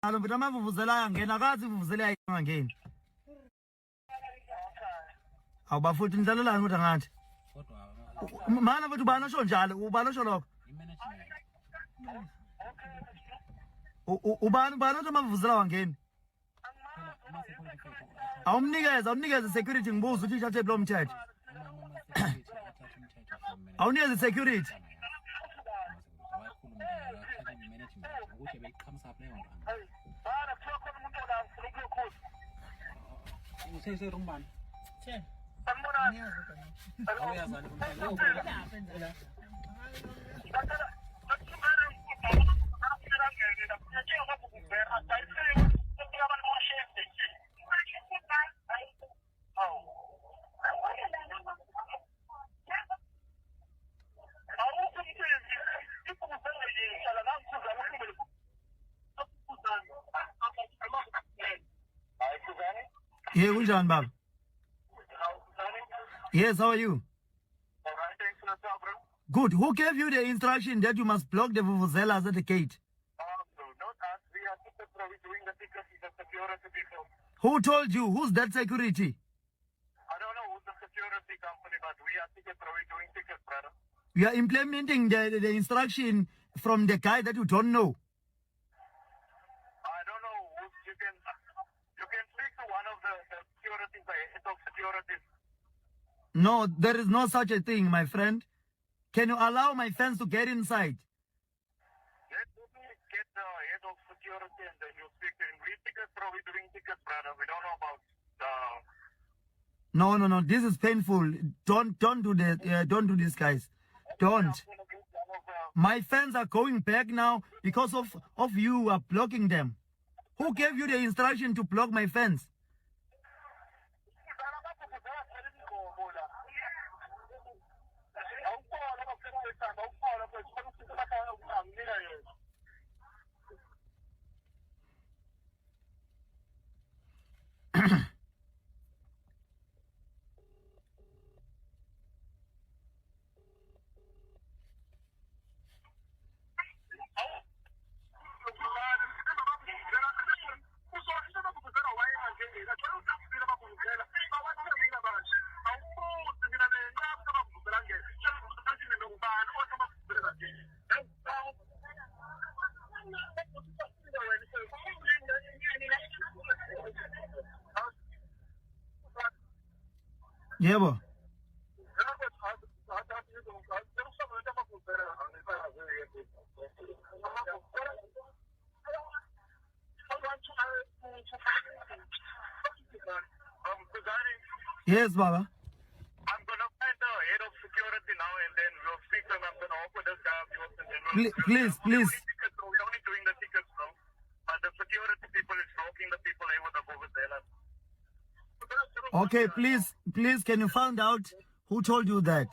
Alo mfethu amavuvuzela angena akazi ivuvuzela angangeni. Awubafuthi nidlalelani kodwa ngathi. Mana mfethu ubani osho njalo, ubani osho lokho? Ubani othi amavuvuzela wangeni? Awumnikeze security ngibuza ukuthi ithathe lo mthetho. Awunikeze security. Yeah, kunjani baba? Yes, how are you? Alright, thanks for the talk, bro. Good. Who gave you the instruction that you must block the vuvuzelas at the gate? Not us. We are tickets, bro. We're doing the tickets with the security people. Who told you? Who's that security? I don't know who's the security company, but we are tickets, bro. We're doing tickets, brother. You are implementing the instruction from the guy that you don't know. I don't know who you can speak to one of the securities, the head of securities. No, there is no such a thing, my friend. Can you allow my fans to get inside? Let me get the head of security and then you speak to him. We tickets, bro. We're doing tickets, brother. We don't know about the... No. This is painful. Don't do that. Don't do this, guys. Don't. My fans are going back now because of you are blocking them. Who gave you the instruction to block my fans? Yeah, boy. Yes, Baba. I'm gonna find the head of security now and then we'll speak to him. I'm gonna offer this guy Please. We're only doing the tickets now. But the security people is blocking the people able to go with them. Okay, please, can you find out who told you that?